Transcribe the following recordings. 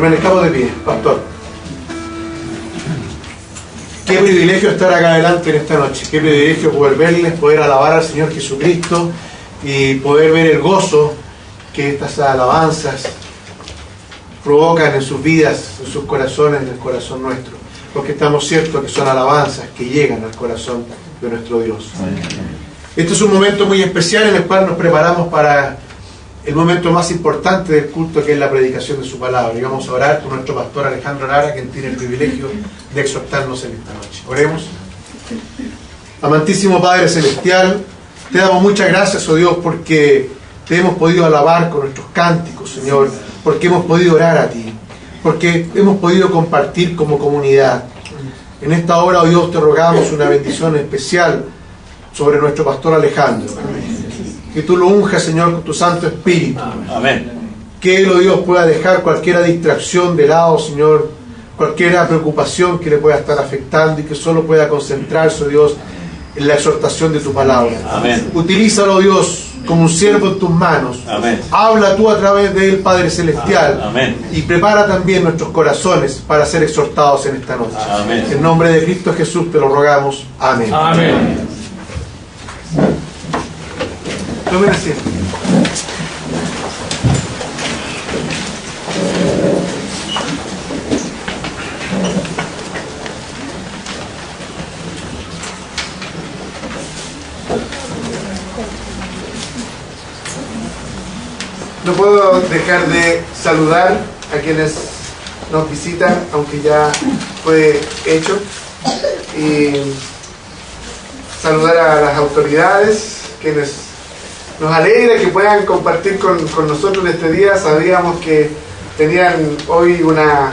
Permanezcamos de pie, pastor. Qué privilegio estar acá adelante en esta noche. Qué privilegio poder verles, poder alabar al Señor Jesucristo y poder ver el gozo que estas alabanzas provocan en sus vidas, en sus corazones, en el corazón nuestro. Porque estamos ciertos que son alabanzas que llegan al corazón de nuestro Dios. Este es un momento muy especial en el cual nos preparamos para el momento más importante del culto, que es la predicación de su palabra. Y vamos a orar con nuestro pastor Alejandro Lara, quien tiene el privilegio de exhortarnos en esta noche. Oremos. Amantísimo Padre Celestial, te damos muchas gracias, oh Dios, porque te hemos podido alabar con nuestros cánticos, Señor, porque hemos podido orar a ti, porque hemos podido compartir como comunidad. En esta hora, oh Dios, te rogamos una bendición especial sobre nuestro pastor Alejandro. Que tú lo unjas, Señor, con tu Santo Espíritu. Amén. Que él, oh Dios, pueda dejar cualquier distracción de lado, Señor, cualquier preocupación que le pueda estar afectando, y que solo pueda concentrarse, oh Dios, en la exhortación de tu palabra. Amén. Utilízalo, oh Dios, como un siervo en tus manos. Amén. Habla tú a través de él, Padre Celestial. Amén. Y prepara también nuestros corazones para ser exhortados en esta noche. Amén. En nombre de Cristo Jesús te lo rogamos. Amén. Amén. Tomen asiento. No puedo dejar de saludar a quienes nos visitan, aunque ya fue hecho, y saludar a las autoridades, quienes nos alegra que puedan compartir con nosotros este día. Sabíamos que tenían hoy una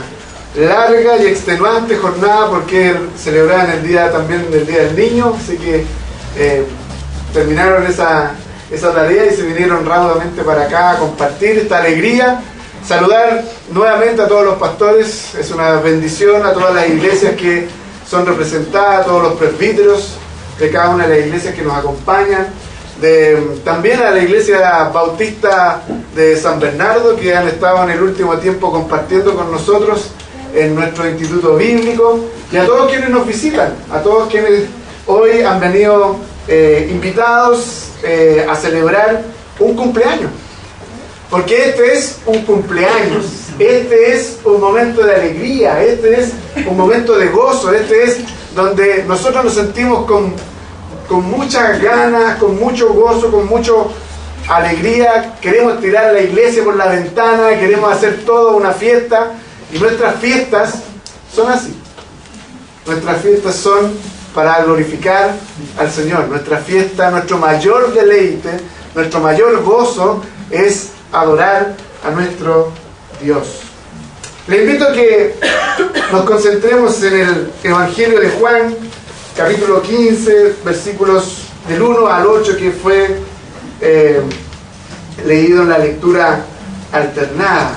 larga y extenuante jornada porque celebraban el día también del Día del Niño, así que terminaron esa tarea y se vinieron rápidamente para acá a compartir esta alegría. Saludar nuevamente a todos los pastores, es una bendición, a todas las iglesias que son representadas, a todos los presbíteros de cada una de las iglesias que nos acompañan, también a la iglesia bautista de San Bernardo, que han estado en el último tiempo compartiendo con nosotros en nuestro instituto bíblico, y a todos quienes nos visitan, a todos quienes hoy han venido invitados a celebrar un cumpleaños, porque este es un cumpleaños, este es un momento de alegría, este es un momento de gozo, este es donde nosotros nos sentimos con muchas ganas, con mucho gozo, con mucha alegría. Queremos tirar la iglesia por la ventana, queremos hacer toda una fiesta, y nuestras fiestas son así. Nuestras fiestas son para glorificar al Señor. Nuestra fiesta, nuestro mayor deleite, nuestro mayor gozo es adorar a nuestro Dios. Le invito a que nos concentremos en el Evangelio de Juan, capítulo 15, versículos del 1 al 8, que fue leído en la lectura alternada.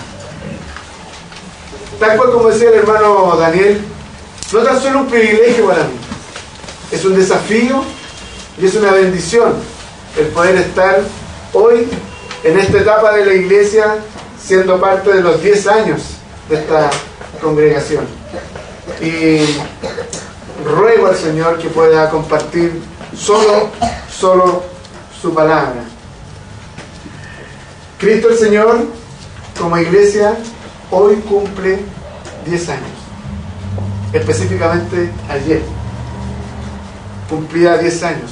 Tal cual como decía el hermano Daniel, no tan solo un privilegio para mí, es un desafío y es una bendición el poder estar hoy en esta etapa de la iglesia, siendo parte de los 10 años de esta congregación. Y ruego al Señor que pueda compartir solo su palabra. Cristo el Señor, como iglesia, hoy cumple 10 años. Específicamente ayer cumplía 10 años.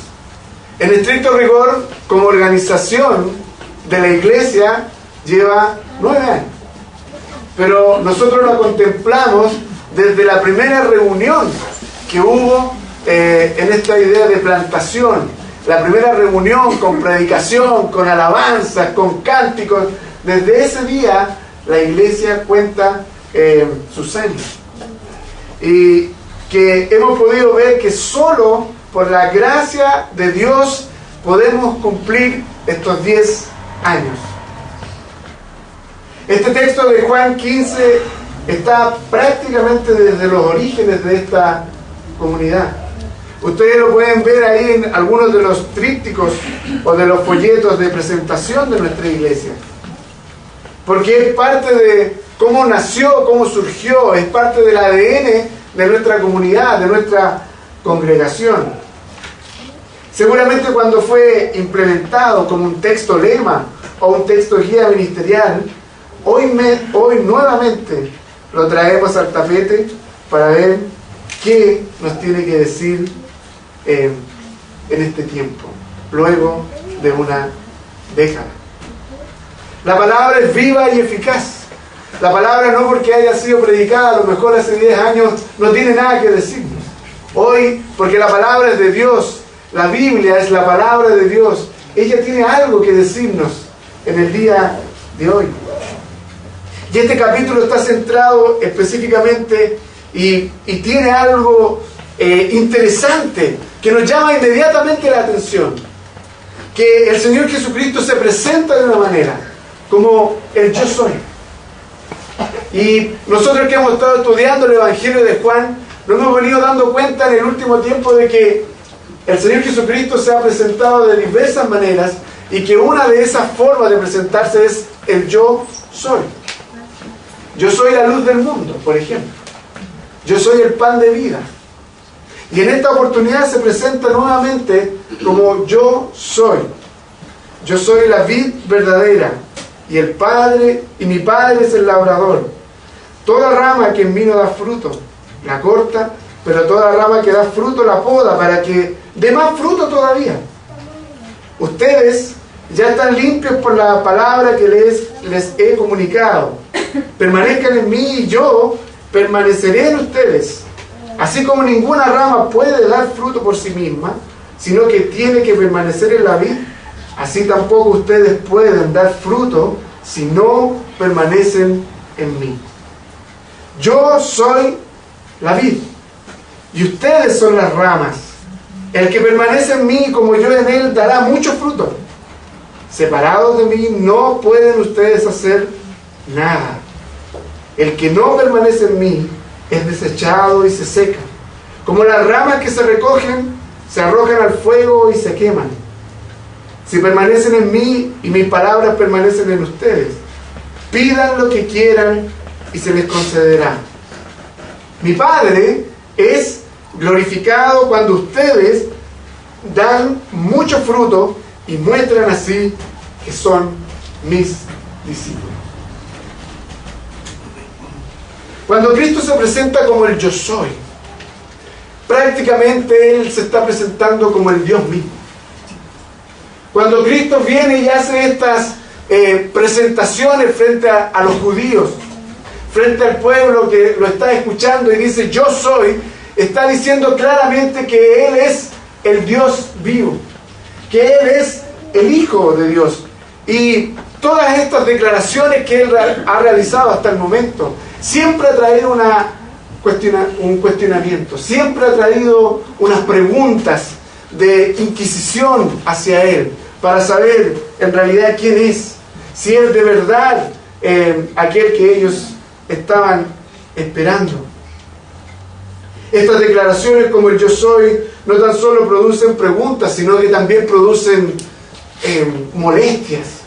En estricto rigor, como organización de la iglesia, lleva 9 años. Pero nosotros la contemplamos desde la primera reunión que hubo en esta idea de plantación. La primera reunión con predicación, con alabanzas, con cánticos. Desde ese día la iglesia cuenta sus años. Y que hemos podido ver que solo por la gracia de Dios podemos cumplir estos 10 años. Este texto de Juan 15 está prácticamente desde los orígenes de esta comunidad. Ustedes lo pueden ver ahí en algunos de los trípticos o de los folletos de presentación de nuestra iglesia. Porque es parte de cómo nació, cómo surgió, es parte del ADN de nuestra comunidad, de nuestra congregación. Seguramente cuando fue implementado como un texto lema o un texto guía ministerial, hoy nuevamente lo traemos al tapete para ver qué nos tiene que decir en este tiempo, luego de una década. La palabra es viva y eficaz. La palabra no porque haya sido predicada a lo mejor hace 10 años no tiene nada que decirnos. Hoy, porque la palabra es de Dios, la Biblia es la palabra de Dios, ella tiene algo que decirnos en el día de hoy. Y este capítulo está centrado específicamente y tiene algo interesante que nos llama inmediatamente la atención. Que el Señor Jesucristo se presenta de una manera, como el yo soy. Y nosotros que hemos estado estudiando el Evangelio de Juan, nos hemos venido dando cuenta en el último tiempo de que el Señor Jesucristo se ha presentado de diversas maneras y que una de esas formas de presentarse es el yo soy. Yo soy la luz del mundo, por ejemplo. Yo soy el pan de vida. Y en esta oportunidad se presenta nuevamente como yo soy. Yo soy la vid verdadera y mi Padre es el labrador. Toda rama que en mí no da fruto, la corta, pero toda rama que da fruto la poda para que dé más fruto todavía. Ustedes ya están limpios por la palabra que les he comunicado. Permanezcan en mí y yo permaneceré en ustedes. Así como ninguna rama puede dar fruto por sí misma, sino que tiene que permanecer en la vid, así tampoco ustedes pueden dar fruto si no permanecen en mí. Yo soy la vid y ustedes son las ramas. El que permanece en mí como yo en él dará mucho fruto. Separados de mí no pueden ustedes hacer nada. El que no permanece en mí es desechado y se seca. Como las ramas que se recogen, se arrojan al fuego y se queman. Si permanecen en mí y mis palabras permanecen en ustedes, pidan lo que quieran y se les concederá. Mi Padre es glorificado cuando ustedes dan mucho fruto y muestran así que son mis discípulos. Cuando Cristo se presenta como el yo soy, prácticamente Él se está presentando como el Dios mismo. Cuando Cristo viene y hace estas presentaciones frente a los judíos, frente al pueblo que lo está escuchando y dice yo soy, está diciendo claramente que Él es el Dios vivo, que Él es el Hijo de Dios. Y todas estas declaraciones que Él ha realizado hasta el momento siempre ha traído un cuestionamiento, siempre ha traído unas preguntas de inquisición hacia Él, para saber en realidad quién es, si es de verdad aquel que ellos estaban esperando. Estas declaraciones como el yo soy no tan solo producen preguntas, sino que también producen molestias.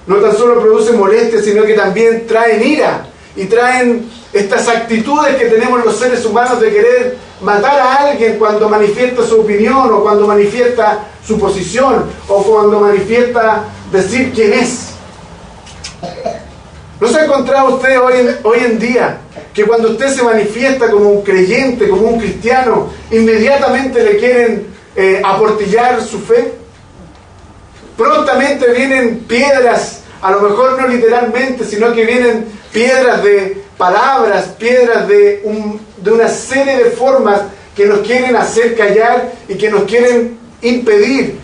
No tan solo producen molestias, sino que también traen ira y traen estas actitudes que tenemos los seres humanos de querer matar a alguien cuando manifiesta su opinión o cuando manifiesta su posición o cuando manifiesta decir quién es. ¿No se ha encontrado usted hoy en día que cuando usted se manifiesta como un creyente, como un cristiano, inmediatamente le quieren aportillar su fe? Prontamente vienen piedras, a lo mejor no literalmente, sino que vienen piedras de palabras, piedras de una serie de formas que nos quieren hacer callar y que nos quieren impedir,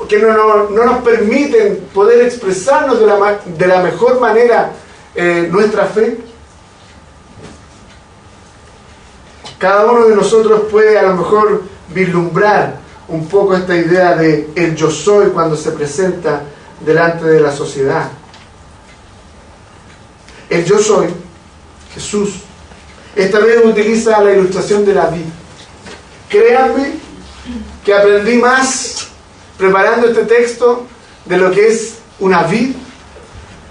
que no nos permiten poder expresarnos de la mejor manera nuestra fe. Cada uno de nosotros puede a lo mejor vislumbrar un poco esta idea de el yo soy cuando se presenta delante de la sociedad. El yo soy, Jesús, esta vez utiliza la ilustración de la vid. Créanme que aprendí más preparando este texto de lo que es una vid,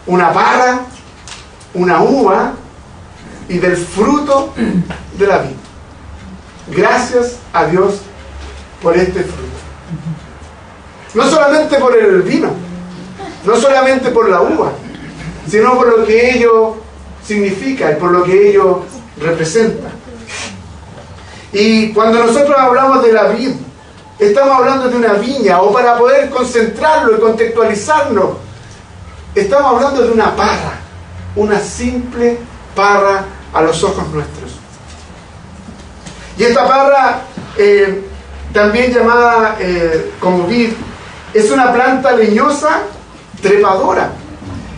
una parra, una uva y del fruto de la vid. Gracias a Dios por este fruto. No solamente por el vino, no solamente por la uva, sino por lo que ello significa y por lo que ello representa. Y cuando nosotros hablamos de la vid, estamos hablando de una viña, o para poder concentrarlo y contextualizarlo, estamos hablando de una parra, una simple parra a los ojos nuestros. Y esta parra, también llamada como vid, es una planta leñosa trepadora,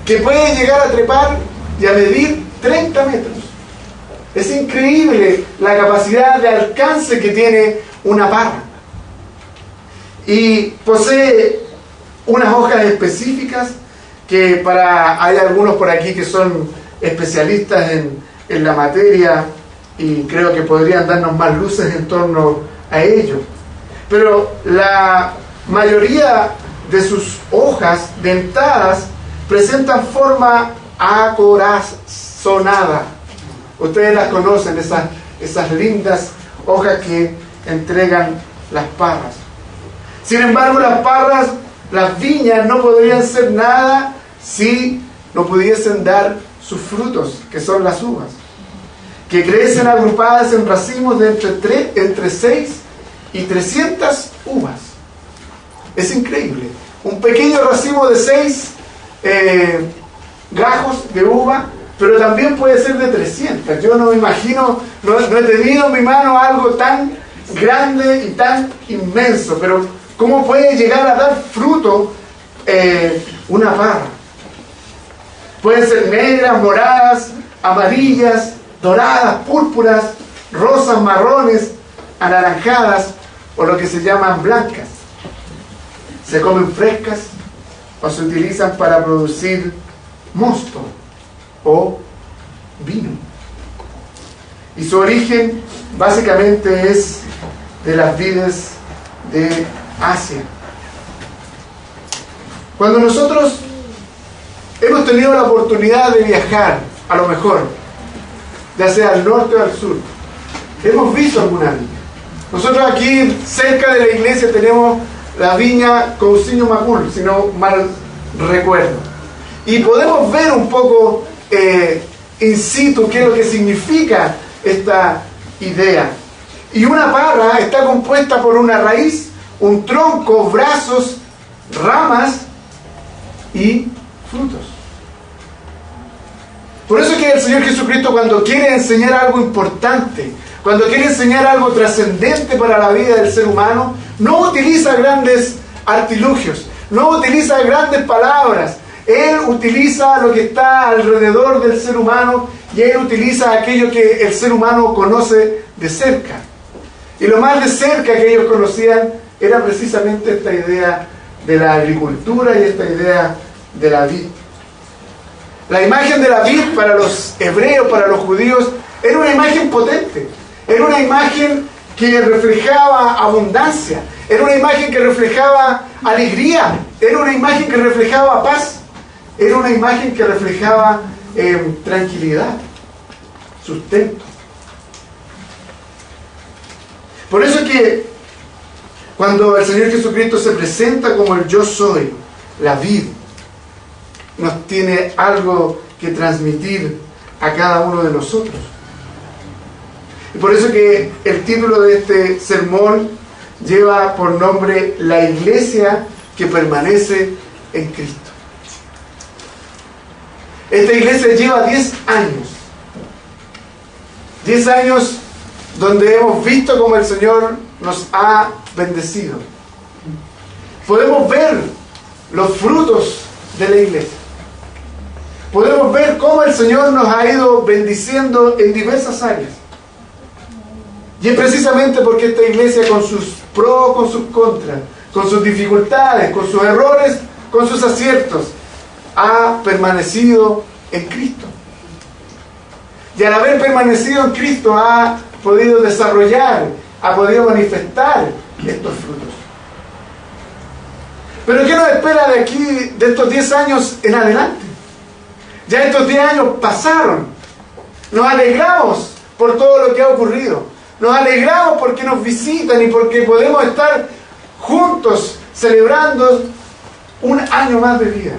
que puede llegar a trepar y a medir 30 metros. Es increíble la capacidad de alcance que tiene una parra. Y posee unas hojas específicas que hay algunos por aquí que son especialistas en la materia y creo que podrían darnos más luces en torno a ello. Pero la mayoría de sus hojas dentadas presentan forma acorazonada. Ustedes las conocen, esas lindas hojas que entregan las parras. Sin embargo, las viñas no podrían ser nada si no pudiesen dar sus frutos, que son las uvas, que crecen agrupadas en racimos de entre 6 y 300 uvas. Es increíble un pequeño racimo de 6 gajos de uva, pero también puede ser de 300. Yo no me imagino, no he tenido en mi mano algo tan grande y tan inmenso, pero ¿cómo puede llegar a dar fruto una parra? Pueden ser negras, moradas, amarillas, doradas, púrpuras, rosas, marrones, anaranjadas o lo que se llaman blancas. Se comen frescas o se utilizan para producir mosto o vino. Y su origen básicamente es de las vides de Asia. Cuando nosotros hemos tenido la oportunidad de viajar, a lo mejor, ya sea al norte o al sur, hemos visto alguna viña. Nosotros aquí cerca de la iglesia tenemos la viña Cousiño Macul, si no mal recuerdo. Y podemos ver un poco in situ qué es lo que significa esta idea. Y una parra está compuesta por una raíz, un tronco, brazos, ramas y frutos. Por eso es que el Señor Jesucristo, cuando quiere enseñar algo importante, cuando quiere enseñar algo trascendente para la vida del ser humano, no utiliza grandes artilugios, no utiliza grandes palabras. Él utiliza lo que está alrededor del ser humano y Él utiliza aquello que el ser humano conoce de cerca. Y lo más de cerca que ellos conocían era precisamente esta idea de la agricultura y esta idea de la vid. La imagen de la vid para los hebreos, para los judíos, era una imagen potente. Era una imagen que reflejaba abundancia. Era una imagen que reflejaba alegría. Era una imagen que reflejaba paz. Era una imagen que reflejaba tranquilidad, sustento. Por eso es que cuando el Señor Jesucristo se presenta como el yo soy, la vid, nos tiene algo que transmitir a cada uno de nosotros. Y por eso que el título de este sermón lleva por nombre La iglesia que permanece en Cristo. Esta iglesia lleva 10 años. 10 años donde hemos visto cómo el Señor nos ha bendecido. Podemos ver los frutos de la iglesia. Podemos ver cómo el Señor nos ha ido bendiciendo en diversas áreas. Y es precisamente porque esta iglesia, con sus pros, con sus contras, con sus dificultades, con sus errores, con sus aciertos, ha permanecido en Cristo. Y al haber permanecido en Cristo ha podido desarrollar, ha podido manifestar estos frutos. Pero ¿qué nos espera de aquí, de estos 10 años en adelante? Ya estos 10 años pasaron. Nos alegramos por todo lo que ha ocurrido. Nos alegramos porque nos visitan y porque podemos estar juntos celebrando un año más de vida.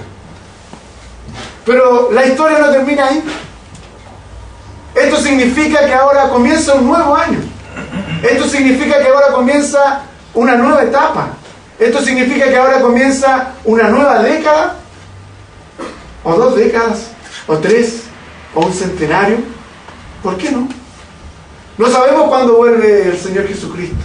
Pero la historia no termina ahí. Esto significa que ahora comienza un nuevo año. Esto significa que ahora comienza una nueva etapa. Esto significa que ahora comienza una nueva década, o 2 décadas, o 3, o un centenario. ¿Por qué no? No sabemos cuándo vuelve el Señor Jesucristo.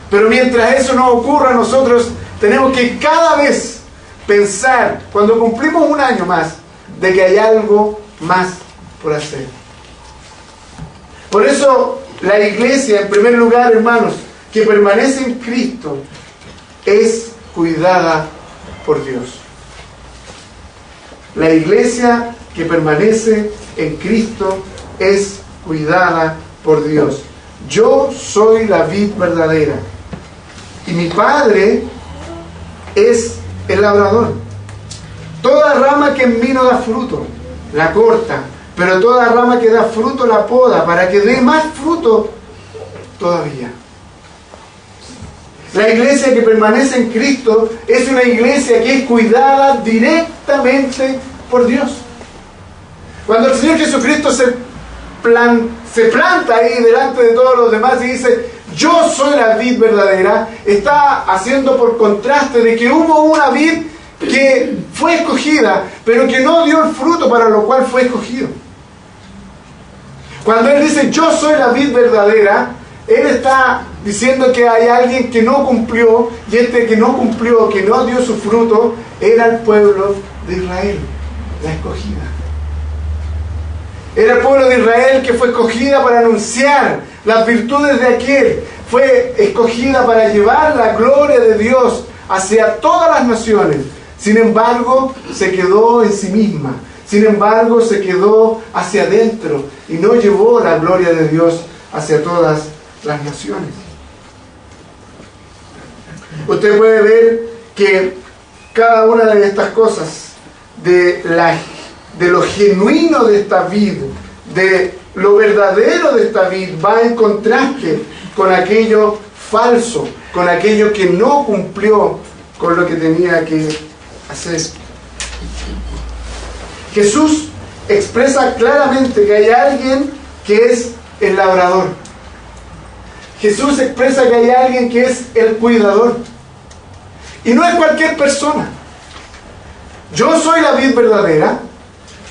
Pero mientras eso no ocurra, nosotros tenemos que cada vez pensar, cuando cumplimos un año más, de que hay algo más por hacer. Por eso la iglesia, en primer lugar, hermanos, que permanece en Cristo, es cuidada por Dios. La iglesia que permanece en Cristo es cuidada por Dios. Yo soy la vid verdadera y mi Padre es el labrador. Toda rama que en mí no da fruto, la corta, pero toda rama que da fruto la poda para que dé más fruto todavía. La iglesia que permanece en Cristo es una iglesia que es cuidada directamente por Dios. Cuando el Señor Jesucristo se planta ahí delante de todos los demás y dice: yo soy la vid verdadera, está haciendo por contraste de que hubo una vid que fue escogida, pero que no dio el fruto para lo cual fue escogido. Cuando él dice yo soy la vid verdadera, él está diciendo que hay alguien que no cumplió, y este que no cumplió, que no dio su fruto, era el pueblo de Israel, la escogida. Era el pueblo de Israel que fue escogida para anunciar las virtudes de aquel. Fue escogida para llevar la gloria de Dios hacia todas las naciones. Sin embargo, se quedó en sí misma. Sin embargo, se quedó hacia adentro y no llevó la gloria de Dios hacia todas las naciones. Usted puede ver que cada una de estas cosas, de lo genuino de esta vid, de lo verdadero de esta vid, va en contraste con aquello falso, con aquello que no cumplió con lo que tenía que hacer. Jesús expresa claramente que hay alguien que es el labrador. Jesús expresa que hay alguien que es el cuidador. Y no es cualquier persona. Yo soy la vid verdadera,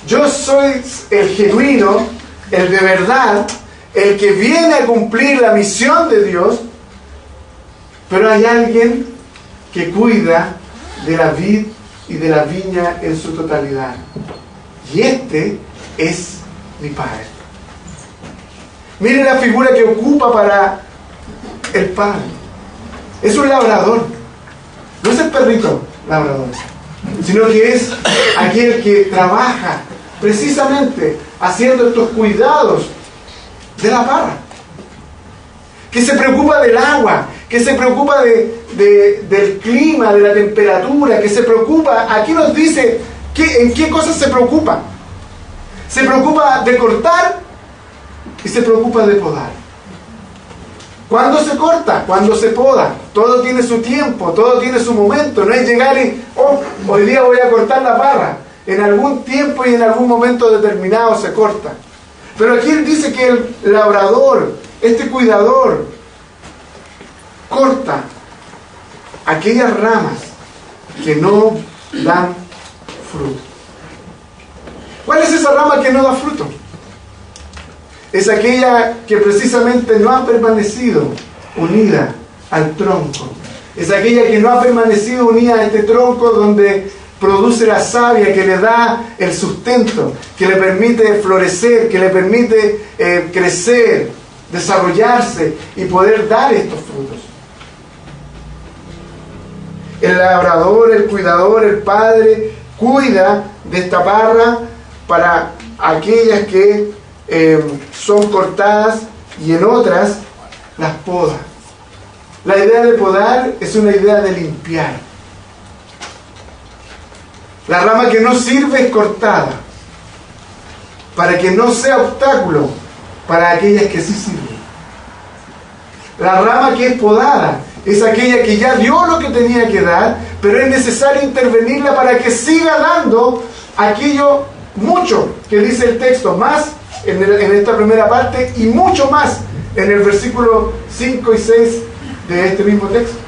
yo soy el genuino, el de verdad, el que viene a cumplir la misión de Dios, pero hay alguien que cuida de la vid y de la viña en su totalidad. Y este es mi Padre. Mire la figura que ocupa para el Padre. Es un labrador. No es el perrito labrador, sino que es aquel que trabaja precisamente haciendo estos cuidados de la parra, que se preocupa del agua, que se preocupa del clima, de la temperatura, que se preocupa. Aquí nos dice en qué cosas se preocupa. Se preocupa de cortar y se preocupa de podar. ¿Cuándo se corta? Cuando se poda. Todo tiene su tiempo, todo tiene su momento. No es llegar y, hoy día voy a cortar la parra. En algún tiempo y en algún momento determinado se corta. Pero aquí él dice que el labrador, este cuidador, corta aquellas ramas que no dan fruto. ¿Cuál es esa rama que no da fruto? Es aquella que precisamente no ha permanecido unida al tronco. Es aquella que no ha permanecido unida a este tronco donde produce la savia que le da el sustento, que le permite florecer, que le permite crecer, desarrollarse y poder dar estos frutos. El labrador, el cuidador, el padre, cuida de esta parra para aquellas que son cortadas y en otras las poda. La idea de podar es una idea de limpiar. La rama que no sirve es cortada para que no sea obstáculo para aquellas que sí sirven. La rama que es podada es aquella que ya dio lo que tenía que dar, pero es necesario intervenirla para que siga dando aquello mucho que dice el texto, más en esta primera parte y mucho más en el versículo 5 y 6 de este mismo texto.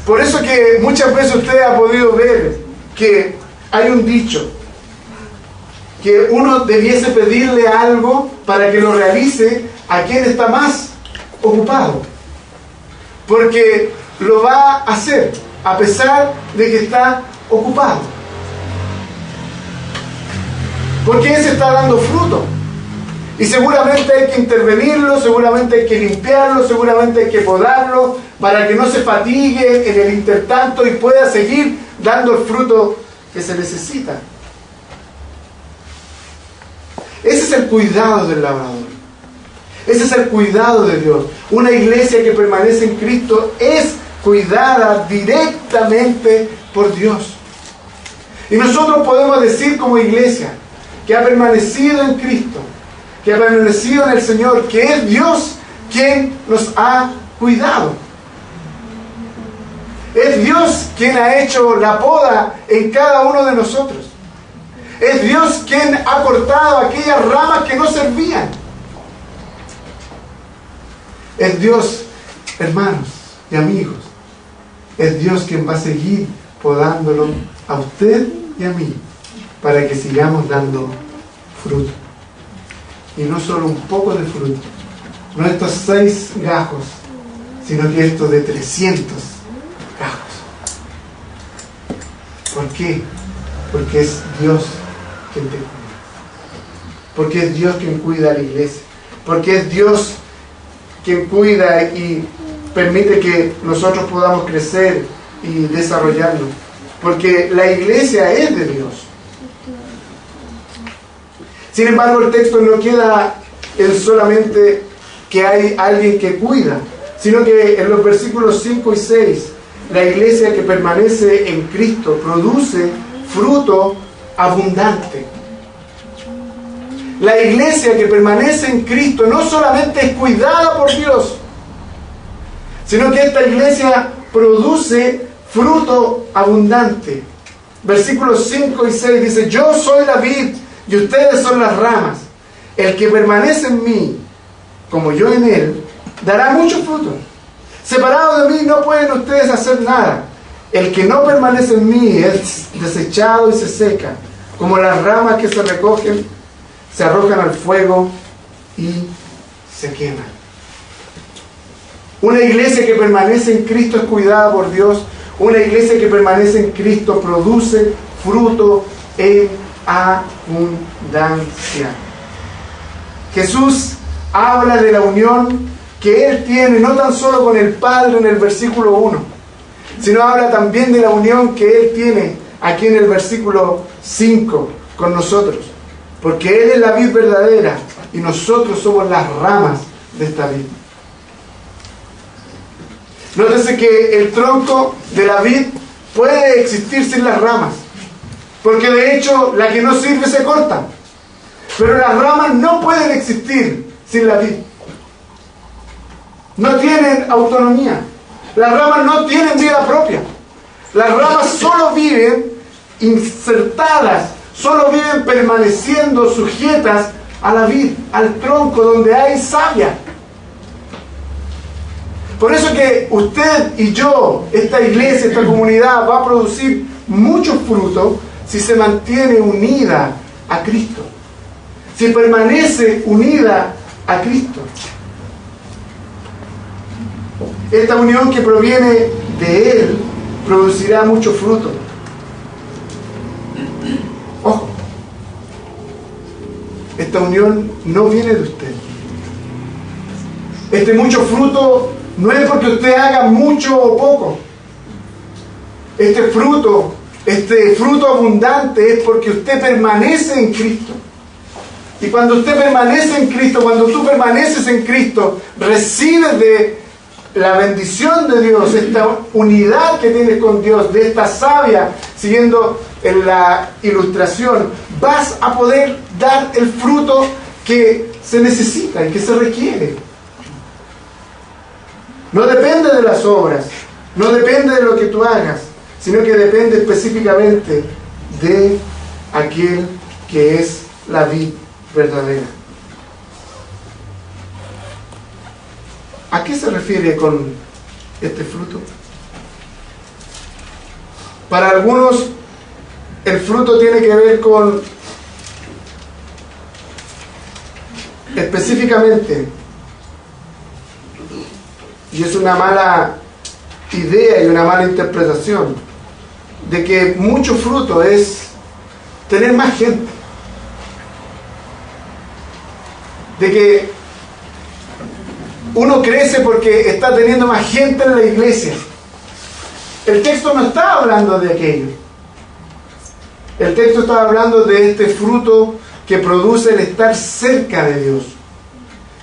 Por eso que muchas veces usted ha podido ver que hay un dicho, que uno debiese pedirle algo para que lo realice a quien está más ocupado, porque lo va a hacer a pesar de que está ocupado, porque ese está dando fruto. Y seguramente hay que intervenirlo, seguramente hay que limpiarlo, seguramente hay que podarlo para que no se fatigue en el intertanto y pueda seguir dando el fruto que se necesita. Ese es el cuidado del labrador. Ese es el cuidado de Dios. Una iglesia que permanece en Cristo es cuidada directamente por Dios. Y nosotros podemos decir como iglesia que ha permanecido en Cristo, que ha permanecido en el Señor, que es Dios quien nos ha cuidado. Es Dios quien ha hecho la poda en cada uno de nosotros. Es Dios quien ha cortado aquellas ramas que no servían. Es Dios, hermanos y amigos, es Dios quien va a seguir podándolo a usted y a mí para que sigamos dando fruto. Y no solo un poco de fruto, no estos 6 gajos, sino que estos de 300 gajos. ¿Por qué? Porque es Dios quien te cuida. Porque es Dios quien cuida a la iglesia. Porque es Dios quien cuida y permite que nosotros podamos crecer y desarrollarnos. Porque la iglesia es de Dios. Sin embargo, el texto no queda en solamente que hay alguien que cuida, sino que en los versículos 5 y 6, la iglesia que permanece en Cristo produce fruto abundante. La iglesia que permanece en Cristo no solamente es cuidada por Dios, sino que esta iglesia produce fruto abundante. Versículos 5 y 6 dice: yo soy la vid y ustedes son las ramas. El que permanece en mí, como yo en él, dará mucho fruto. Separado de mí no pueden ustedes hacer nada. El que no permanece en mí es desechado y se seca, como las ramas que se recogen, se arrojan al fuego y se queman. Una iglesia que permanece en Cristo es cuidada por Dios. Una iglesia que permanece en Cristo produce fruto en abundancia. Jesús habla de la unión que Él tiene no tan solo con el Padre en el versículo 1, sino habla también de la unión que Él tiene aquí en el versículo 5 con nosotros. Porque Él es la vid verdadera y nosotros somos las ramas de esta vid. Nótese que el tronco de la vid puede existir sin las ramas, porque de hecho la que no sirve se corta. Pero las ramas no pueden existir sin la vid. No tienen autonomía. Las ramas no tienen vida propia. Las ramas solo viven insertadas, solo viven permaneciendo sujetas a la vid, al tronco donde hay savia. Por eso que usted y yo, esta iglesia, esta comunidad, va a producir mucho fruto si se mantiene unida a Cristo. Si permanece unida a Cristo. Esta unión que proviene de Él producirá mucho fruto. Ojo, esta unión no viene de usted. Este mucho fruto no es porque usted haga mucho o poco. Este fruto abundante es porque usted permanece en Cristo. Y cuando usted permanece en Cristo, cuando tú permaneces en Cristo, recibes de la bendición de Dios, esta unidad que tienes con Dios, de esta savia, siguiendo en la ilustración, vas a poder dar el fruto que se necesita y que se requiere. No depende de las obras, no depende de lo que tú hagas, sino que depende específicamente de aquel que es la vid verdadera. ¿A qué se refiere con este fruto? Para algunos, el fruto tiene que ver con, específicamente, y es una mala idea y una mala interpretación, de que mucho fruto es tener más gente. De que uno crece porque está teniendo más gente en la iglesia. El texto no está hablando de aquello. El texto está hablando de este fruto que produce el estar cerca de Dios.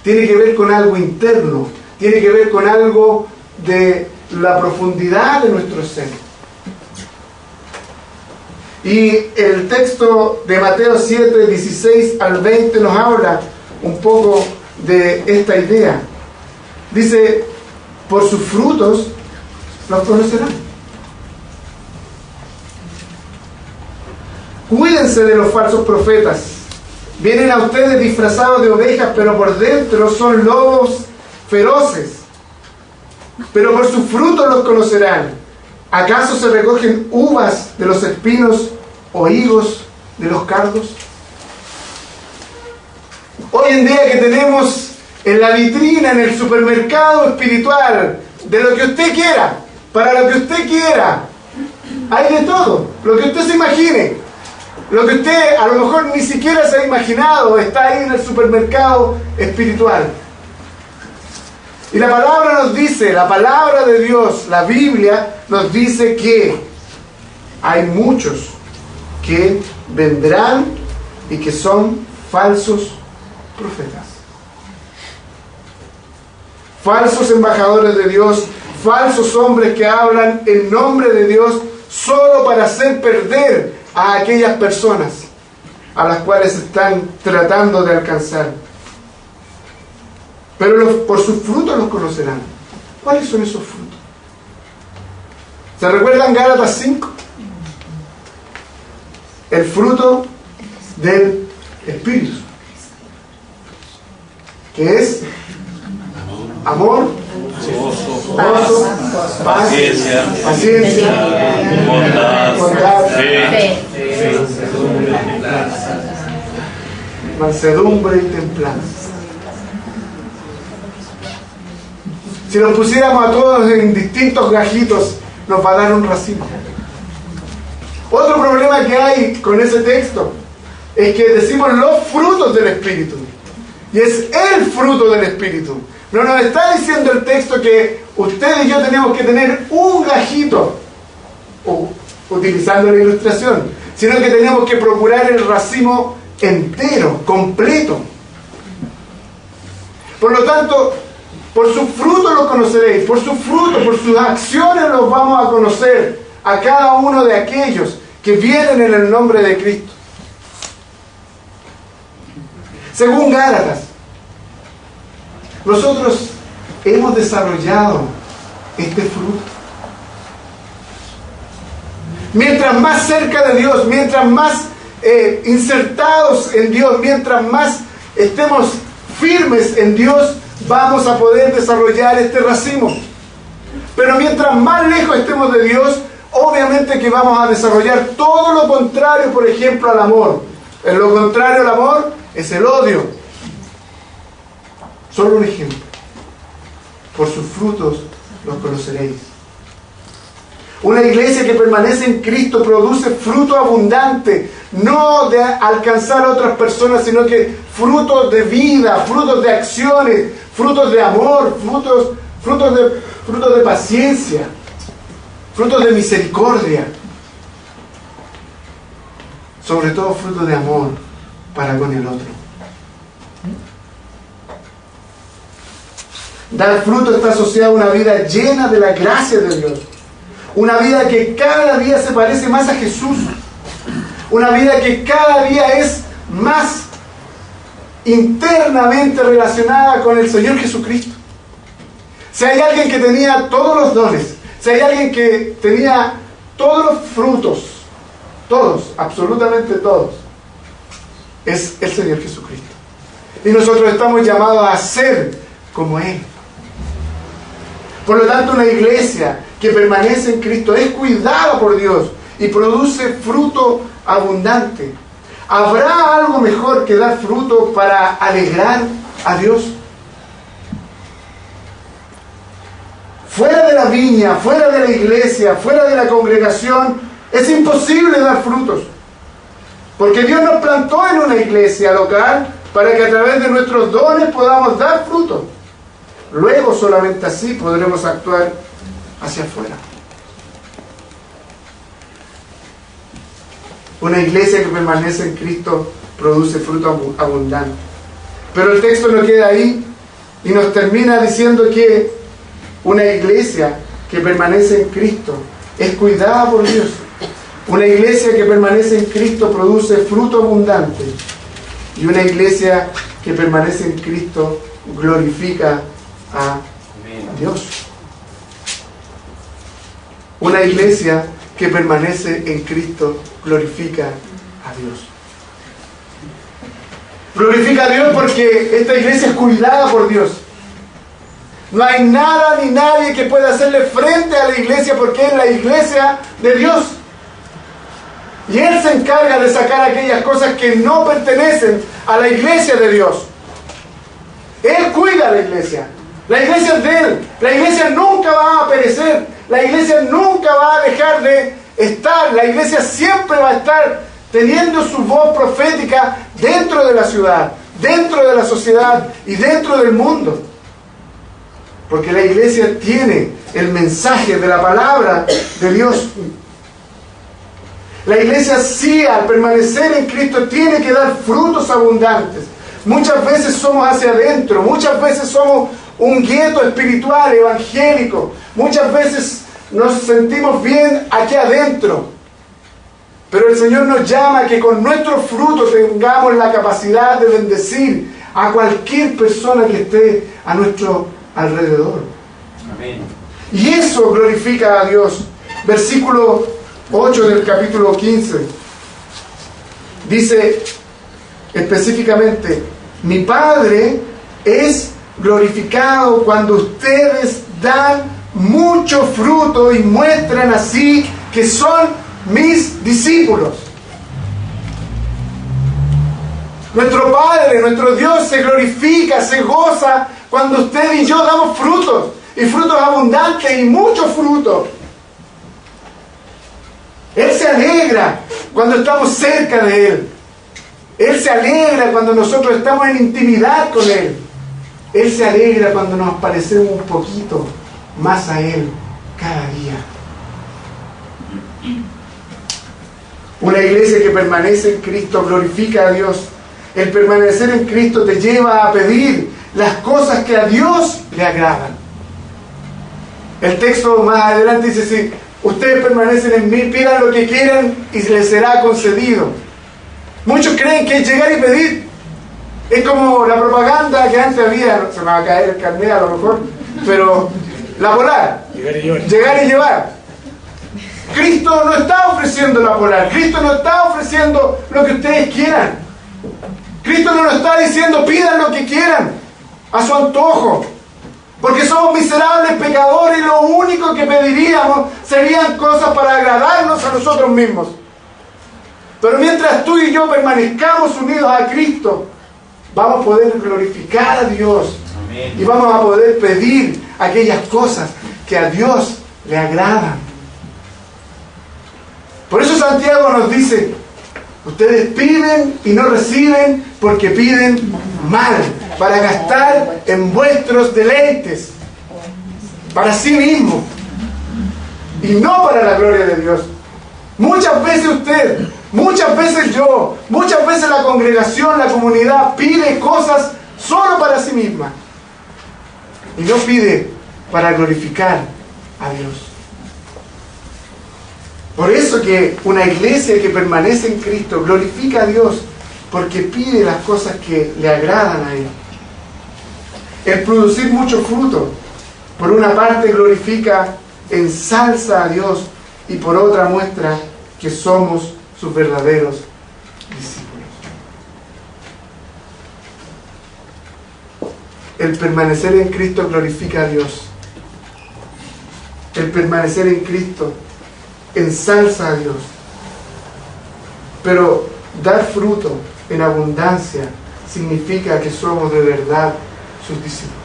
Tiene que ver con algo interno, tiene que ver con algo de la profundidad de nuestro ser. Y el texto de Mateo 7, 16 al 20 nos habla un poco de esta idea. Dice: por sus frutos los conocerán. Cuídense de los falsos profetas. Vienen a ustedes disfrazados de ovejas, pero por dentro son lobos feroces, pero por sus frutos los conocerán. ¿Acaso se recogen uvas de los espinos o higos de los cardos? Hoy en día que tenemos en la vitrina, en el supermercado espiritual, de lo que usted quiera, para lo que usted quiera, hay de todo, lo que usted se imagine, lo que usted a lo mejor ni siquiera se ha imaginado, está ahí en el supermercado espiritual. Y la palabra nos dice, la palabra de Dios, la Biblia nos dice que hay muchos que vendrán y que son falsos profetas, falsos embajadores de Dios, falsos hombres que hablan en nombre de Dios solo para hacer perder a aquellas personas a las cuales están tratando de alcanzar. Pero por sus frutos los conocerán. ¿Cuáles son esos frutos? ¿Se recuerdan Gálatas 5? El fruto del Espíritu, que es amor, gozo, paz, paciencia, bondad, fe, mansedumbre y templanza. Si los pusiéramos a todos en distintos gajitos, nos va a dar un racimo. Otro problema que hay con ese texto es que decimos los frutos del Espíritu. Y es el fruto del Espíritu. No nos está diciendo el texto que usted y yo tenemos que tener un gajito, utilizando la ilustración, sino que tenemos que procurar el racimo entero, completo. Por lo tanto, por sus frutos los conoceréis, por sus frutos, por sus acciones los vamos a conocer a cada uno de aquellos que vienen en el nombre de Cristo. Según Gálatas, nosotros hemos desarrollado este fruto. Mientras más cerca de Dios, mientras más insertados en Dios, mientras más estemos firmes en Dios, vamos a poder desarrollar este racimo. Pero mientras más lejos estemos de Dios, obviamente que vamos a desarrollar todo lo contrario, por ejemplo, al amor. En lo contrario al amor es el odio. Solo un ejemplo. Por sus frutos los conoceréis. Una iglesia que permanece en Cristo produce fruto abundante, no de alcanzar a otras personas, sino que frutos de vida, frutos de acciones, frutos de amor, frutos de paciencia, frutos de misericordia, sobre todo frutos de amor para con el otro. Dar fruto está asociado a una vida llena de la gracia de Dios. Una vida que cada día se parece más a Jesús. Una vida que cada día es más internamente relacionada con el Señor Jesucristo. Si hay alguien que tenía todos los dones, si hay alguien que tenía todos los frutos, todos, absolutamente todos, es el Señor Jesucristo. Y nosotros estamos llamados a ser como Él. Por lo tanto, una iglesia que permanece en Cristo es cuidada por Dios y produce fruto abundante. ¿Habrá algo mejor que dar fruto para alegrar a Dios? Fuera de la viña, fuera de la iglesia, fuera de la congregación, es imposible dar frutos. Porque Dios nos plantó en una iglesia local para que a través de nuestros dones podamos dar frutos. Luego solamente así podremos actuar hacia afuera. Una iglesia que permanece en Cristo produce fruto abundante. Pero el texto no queda ahí y nos termina diciendo que una iglesia que permanece en Cristo es cuidada por Dios. Una iglesia que permanece en Cristo produce fruto abundante. Y una iglesia que permanece en Cristo glorifica a Dios. Una iglesia que permanece en Cristo glorifica a Dios. Glorifica a Dios porque esta iglesia es cuidada por Dios. No hay nada ni nadie que pueda hacerle frente a la iglesia porque es la iglesia de Dios. Y Él se encarga de sacar aquellas cosas que no pertenecen a la iglesia de Dios. Él cuida a la iglesia. La iglesia es de Él. La iglesia nunca va a perecer. La iglesia nunca va a dejar de estar. La iglesia siempre va a estar teniendo su voz profética dentro de la ciudad, dentro de la sociedad y dentro del mundo. Porque la iglesia tiene el mensaje de la palabra de Dios. La iglesia sí, al permanecer en Cristo, tiene que dar frutos abundantes. Muchas veces somos hacia adentro, muchas veces somos un gueto espiritual, evangélico. Muchas veces nos sentimos bien aquí adentro. Pero el Señor nos llama a que con nuestros frutos tengamos la capacidad de bendecir a cualquier persona que esté a nuestro alrededor. Amén. Y eso glorifica a Dios. Versículo 8 del capítulo 15. Dice específicamente: mi Padre es glorificado cuando ustedes dan mucho fruto y muestran así que son mis discípulos. Nuestro Padre, nuestro Dios se glorifica, se goza cuando usted y yo damos frutos, y frutos abundantes y mucho fruto. Él se alegra cuando estamos cerca de Él. Él se alegra cuando nosotros estamos en intimidad con Él. Él se alegra cuando nos parecemos un poquito más a Él cada día. Una iglesia que permanece en Cristo glorifica a Dios. El permanecer en Cristo te lleva a pedir las cosas que a Dios le agradan. El texto más adelante dice así: ustedes permanecen en mí, pidan lo que quieran y les será concedido. Muchos creen que es llegar y pedir. Es como la propaganda que antes había, se me va a caer el carnet a lo mejor, pero la polar, llegar y llevar. Cristo no está ofreciendo la polar. Cristo no está ofreciendo lo que ustedes quieran. Cristo no nos está diciendo pidan lo que quieran a su antojo, porque somos miserables pecadores y lo único que pediríamos serían cosas para agradarnos a nosotros mismos. Pero mientras tú y yo permanezcamos unidos a Cristo, vamos a poder glorificar a Dios. Amén. Y vamos a poder pedir aquellas cosas que a Dios le agradan. Por eso Santiago nos dice: ustedes piden y no reciben porque piden mal, para gastar en vuestros deleites, para sí mismos, y no para la gloria de Dios. Muchas veces usted, muchas veces yo, muchas veces la congregación, la comunidad pide cosas solo para sí misma y no pide para glorificar a Dios. Por eso que una iglesia que permanece en Cristo glorifica a Dios, porque pide las cosas que le agradan a Él. El producir mucho fruto, por una parte glorifica, ensalza a Dios, y por otra muestra que somos sus verdaderos discípulos. El permanecer en Cristo glorifica a Dios. El permanecer en Cristo ensalza a Dios. Pero dar fruto en abundancia significa que somos de verdad sus discípulos.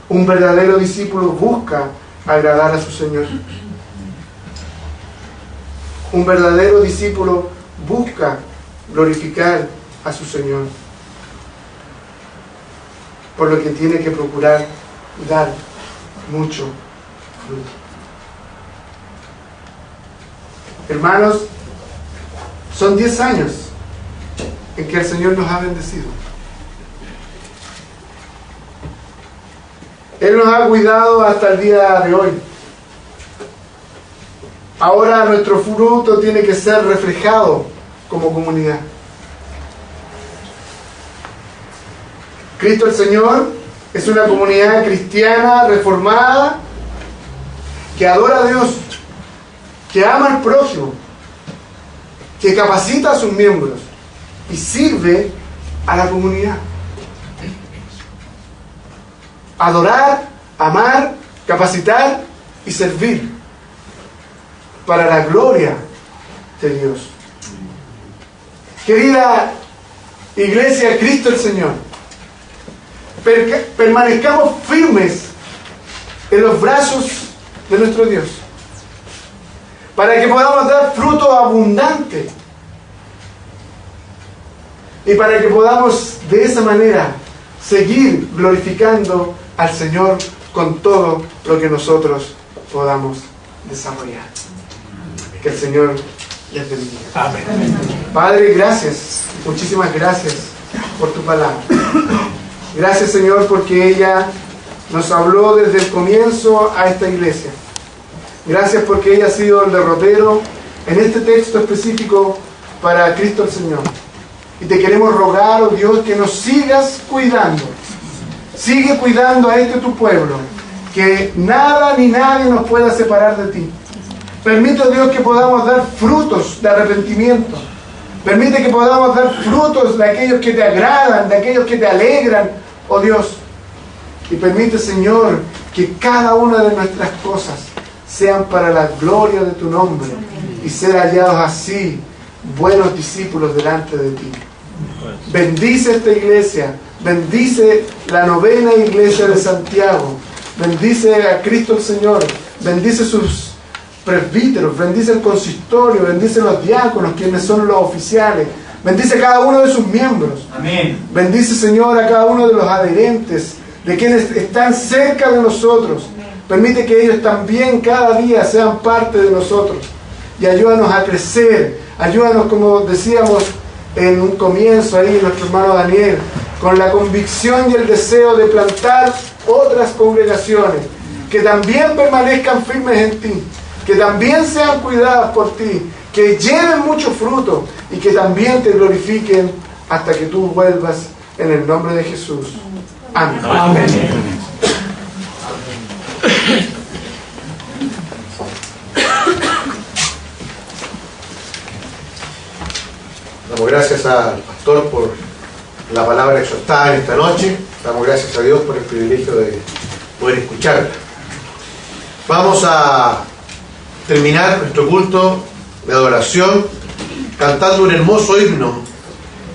Un verdadero discípulo busca agradar a su Señor. Un verdadero discípulo busca glorificar a su Señor. Por lo que tiene que procurar dar mucho fruto. Hermanos, son 10 años en que el Señor nos ha bendecido. Él nos ha cuidado hasta el día de hoy. Ahora nuestro fruto tiene que ser reflejado como comunidad. Cristo el Señor es una comunidad cristiana reformada que adora a Dios, que ama al prójimo, que capacita a sus miembros y sirve a la comunidad. adorar, amar, capacitar y servir para la gloria de Dios. Querida Iglesia, Cristo el Señor, permanezcamos firmes en los brazos de nuestro Dios, para que podamos dar fruto abundante y para que podamos de esa manera seguir glorificando al Señor con todo lo que nosotros podamos desarrollar. Que el Señor les bendiga. Amén. Padre, gracias, muchísimas gracias por tu palabra. Gracias, Señor, porque ella nos habló desde el comienzo a esta iglesia. Gracias porque ella ha sido el derrotero en este texto específico para Cristo el Señor. Y te queremos rogar, oh Dios, que nos sigas cuidando. Sigue cuidando a este tu pueblo, que nada ni nadie nos pueda separar de ti. Permite, oh Dios, que podamos dar frutos de arrepentimiento. Permite que podamos dar frutos de aquellos que te agradan, de aquellos que te alegran, oh Dios. Y permite, Señor, que cada una de nuestras cosas sean para la gloria de tu nombre y ser hallados así buenos discípulos delante de ti. Bendice esta iglesia, bendice la 9ª iglesia de Santiago, bendice a Cristo el Señor, bendice sus presbíteros, bendice el consistorio, bendice los diáconos, quienes son los oficiales, bendice a cada uno de sus miembros. Amén. Bendice, Señor, a cada uno de los adherentes, de quienes están cerca de nosotros. Permite que ellos también cada día sean parte de nosotros. Y ayúdanos a crecer. Ayúdanos, como decíamos en un comienzo ahí, nuestro hermano Daniel, con la convicción y el deseo de plantar otras congregaciones que también permanezcan firmes en ti, que también sean cuidadas por ti, que lleven mucho fruto y que también te glorifiquen hasta que tú vuelvas, en el nombre de Jesús. Amén. Amén. Damos gracias al pastor por la palabra exhortada en esta noche. Damos gracias a Dios por el privilegio de poder escucharla. Vamos a terminar nuestro culto de adoración cantando un hermoso himno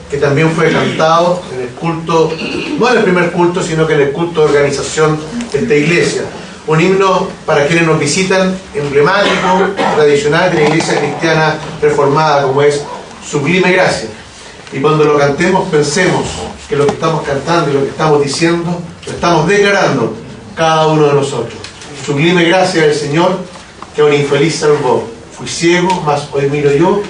que también fue cantado en el culto, no en el primer culto, sino que en el culto de organización de esta iglesia. Un himno, para quienes nos visitan, emblemático, tradicional de la iglesia cristiana reformada, como es Sublime Gracia. Y cuando lo cantemos, pensemos que lo que estamos cantando y lo que estamos diciendo, lo estamos declarando cada uno de nosotros. Sublime gracia del Señor, que a un infeliz salvó. Fui ciego, mas hoy miro yo,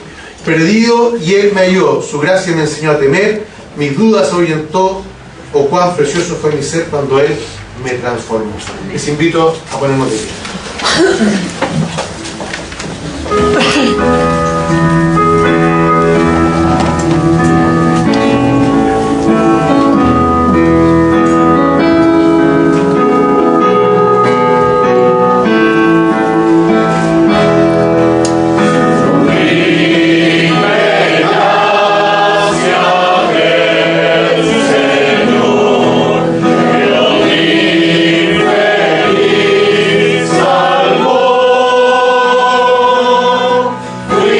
perdido, y Él me halló. Su gracia me enseñó a temer, mis dudas ahuyentó, oh cuán precioso fue mi ser cuando Él me transformó. Les invito a ponernos de pie. Fui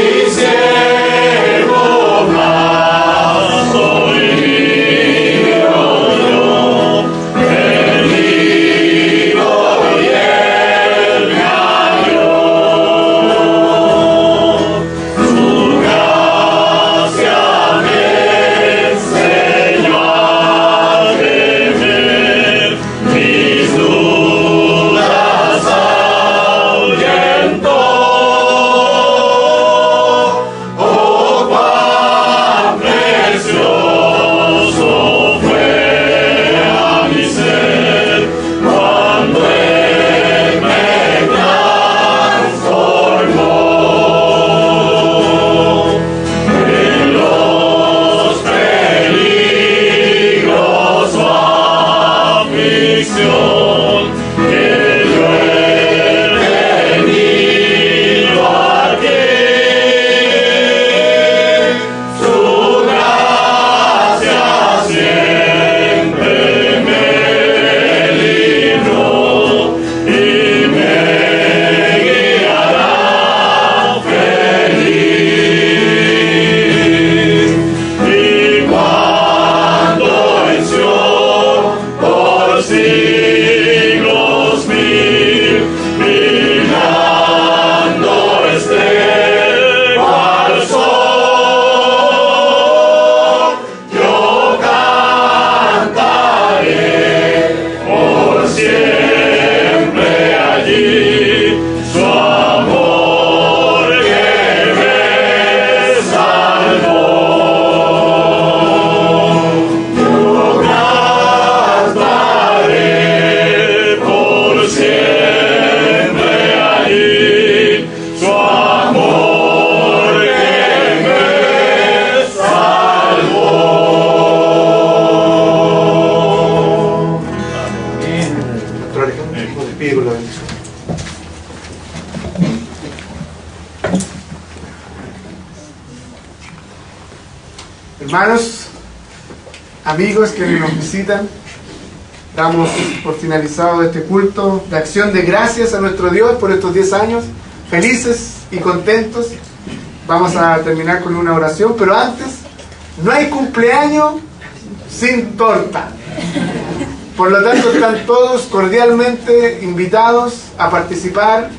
Hermanos, amigos que nos visitan, damos por finalizado este culto de acción de gracias a nuestro Dios por estos 10 años, felices y contentos. Vamos a terminar con una oración, pero antes, no hay cumpleaños sin torta. Por lo tanto, están todos cordialmente invitados a participar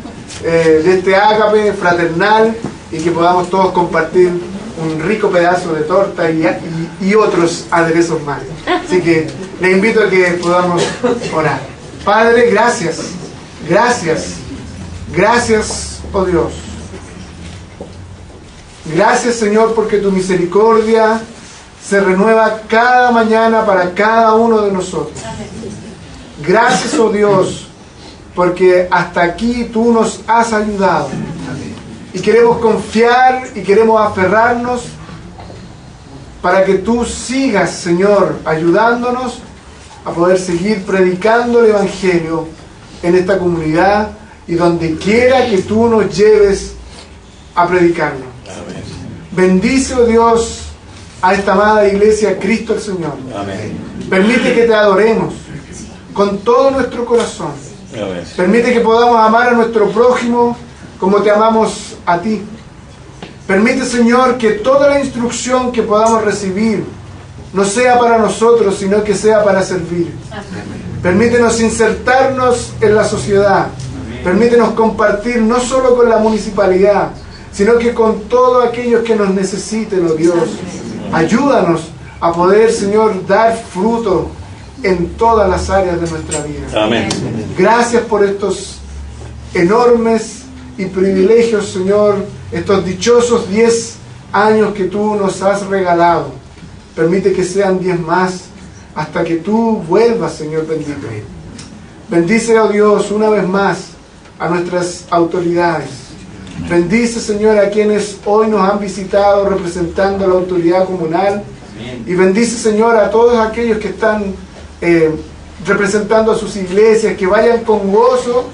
de este ágape fraternal y que podamos todos compartir un rico pedazo de torta y otros aderezos más. Así que les invito a que podamos orar. Padre, gracias, gracias, gracias, oh Dios. Gracias, Señor, porque tu misericordia se renueva cada mañana para cada uno de nosotros. Gracias, oh Dios, porque hasta aquí tú nos has ayudado. Y queremos confiar y queremos aferrarnos para que tú sigas, Señor, ayudándonos a poder seguir predicando el Evangelio en esta comunidad y donde quiera que tú nos lleves a predicarlo. Amén. Bendice, oh Dios, a esta amada iglesia, Cristo el Señor. Amén. Permite que te adoremos con todo nuestro corazón. Amén. Permite que podamos amar a nuestro prójimo como te amamos a ti. Permite, Señor, que toda la instrucción que podamos recibir no sea para nosotros, sino que sea para servir. Amén. Permítenos insertarnos en la sociedad. Amén. Permítenos compartir no solo con la municipalidad, sino que con todos aquellos que nos necesiten, oh Dios. Ayúdanos a poder, Señor, dar fruto en todas las áreas de nuestra vida. Amén. Gracias por estos enormes y privilegios, Señor, estos dichosos 10 años que tú nos has regalado. Permite que sean 10 más hasta que tú vuelvas, Señor bendito. Bendice, oh Dios, una vez más a nuestras autoridades. Bendice, Señor, a quienes hoy nos han visitado representando a la autoridad comunal. Y bendice, Señor, a todos aquellos que están representando a sus iglesias, que vayan con gozo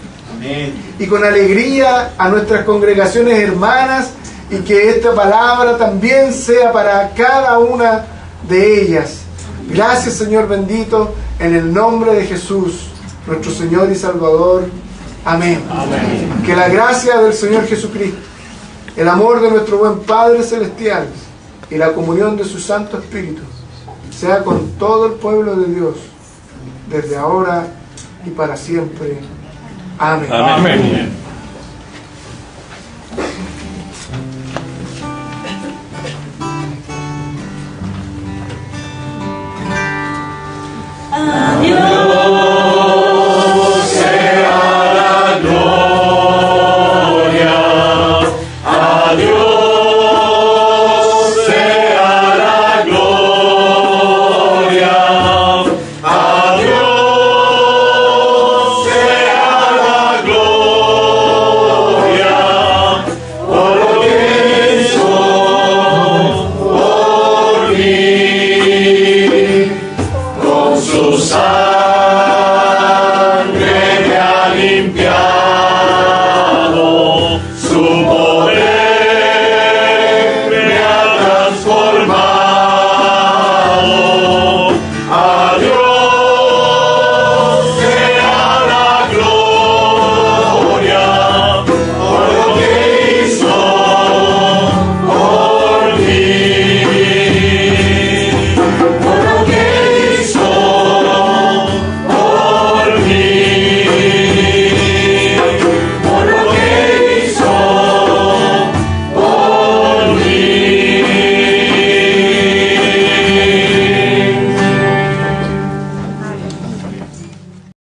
y con alegría a nuestras congregaciones hermanas, y que esta palabra también sea para cada una de ellas. Gracias, Señor bendito, en el nombre de Jesús, nuestro Señor y Salvador. Amén. Amén. Que la gracia del Señor Jesucristo, el amor de nuestro buen Padre Celestial y la comunión de su Santo Espíritu sea con todo el pueblo de Dios, desde ahora y para siempre. Amén. Amén.